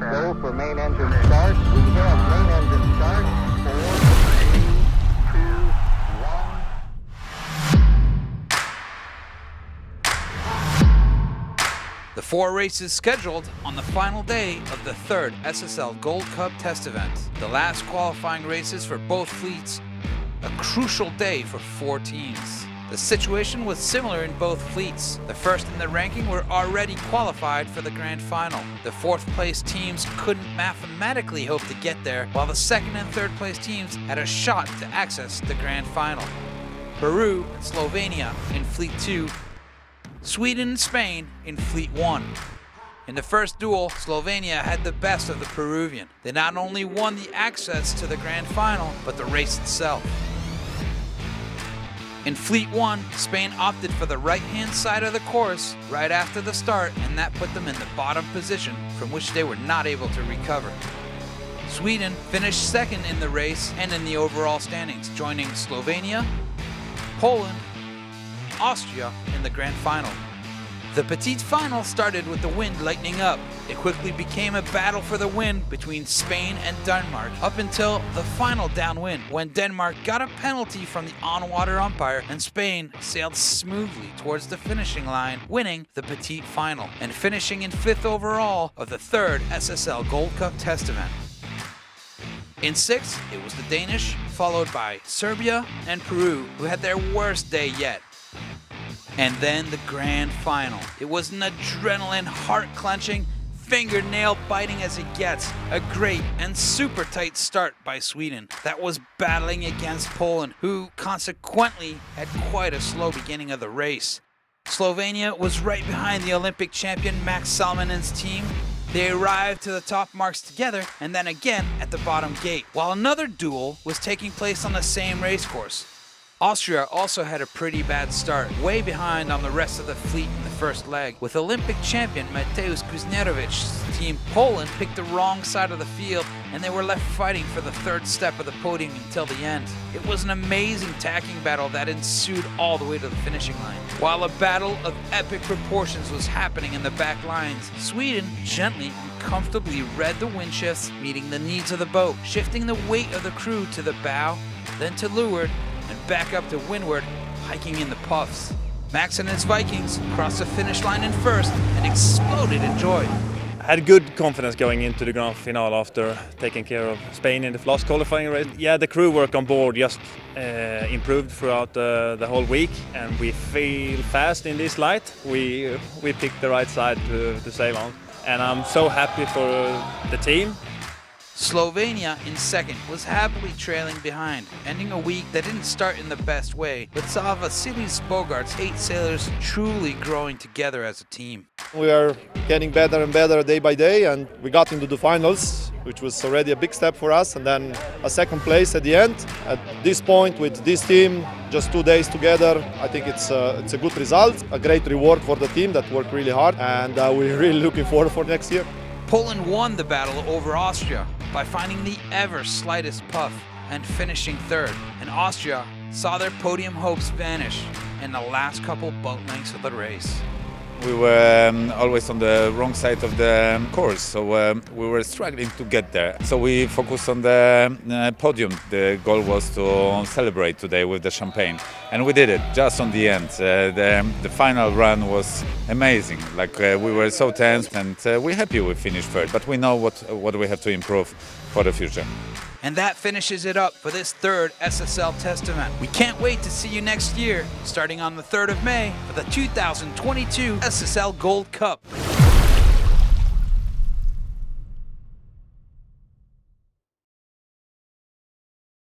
Go for main engine start. We have main engine start. 4, 3, 2, 1. The 4 races scheduled on the final day of the 3rd SSL Gold Cup test event. The last qualifying races for both fleets, a crucial day for 4 teams. The situation was similar in both fleets. The first in the ranking were already qualified for the grand final. The 4th place teams couldn't mathematically hope to get there, while the 2nd and 3rd place teams had a shot to access the grand final. Peru and Slovenia in Fleet 2, Sweden and Spain in Fleet 1. In the first duel, Slovenia had the best of the Peruvian. They not only won the access to the grand final, but the race itself. In Fleet 1, Spain opted for the right-hand side of the course right after the start, and that put them in the bottom position from which they were not able to recover. Sweden finished 2nd in the race and in the overall standings, joining Slovenia, Poland, Austria in the grand final. The petite final started with the wind lightening up. It quickly became a battle for the win between Spain and Denmark up until the final downwind, when Denmark got a penalty from the on-water umpire and Spain sailed smoothly towards the finishing line, winning the petite final and finishing in 5th overall of the 3rd SSL Gold Cup test event. In 6th, it was the Danish, followed by Serbia and Peru, who had their worst day yet. And then the grand final. It was an adrenaline, heart-clenching, fingernail-biting as it gets. A great and super tight start by Sweden that was battling against Poland, who consequently had quite a slow beginning of the race. Slovenia was right behind the Olympic champion Max Salminen's team. They arrived to the top marks together and then again at the bottom gate, while another duel was taking place on the same racecourse. Austria also had a pretty bad start, way behind on the rest of the fleet in the first leg, with Olympic champion Mateusz Kuznerowic's team. Poland picked the wrong side of the field and they were left fighting for the 3rd step of the podium until the end. It was an amazing tacking battle that ensued all the way to the finishing line. While a battle of epic proportions was happening in the back lines, Sweden gently and comfortably read the wind shifts, meeting the needs of the boat, shifting the weight of the crew to the bow, then to leeward, and back up to windward, hiking in the puffs. Max and his Vikings crossed the finish line in 1st and exploded in joy. I had good confidence going into the grand finale after taking care of Spain in the last qualifying race. Yeah, the crew work on board just improved throughout the whole week, and we feel fast in this light. We picked the right side to sail on, and I'm so happy for the team. Slovenia in 2nd was happily trailing behind, ending a week that didn't start in the best way, but saw Vasilis Bogart's 8 sailors truly growing together as a team. We are getting better and better day by day, and we got into the finals, which was already a big step for us, and then a 2nd place at the end. At this point, with this team, just 2 days together, I think it's a good result, a great reward for the team that worked really hard, and we're really looking forward for next year. Poland won the battle over Austria by finding the ever slightest puff and finishing 3rd, and Austria saw their podium hopes vanish in the last couple boat lengths of the race. We were always on the wrong side of the course, so we were struggling to get there. So we focused on the podium. The goal was to celebrate today with the champagne, and we did it just on the end. The final run was amazing. Like we were so tense, and we're happy we finished 3rd. But we know what we have to improve for the future. And that finishes it up for this 3rd SSL test event. We can't wait to see you next year, starting on the 3rd of May for the 2022 SSL Gold Cup.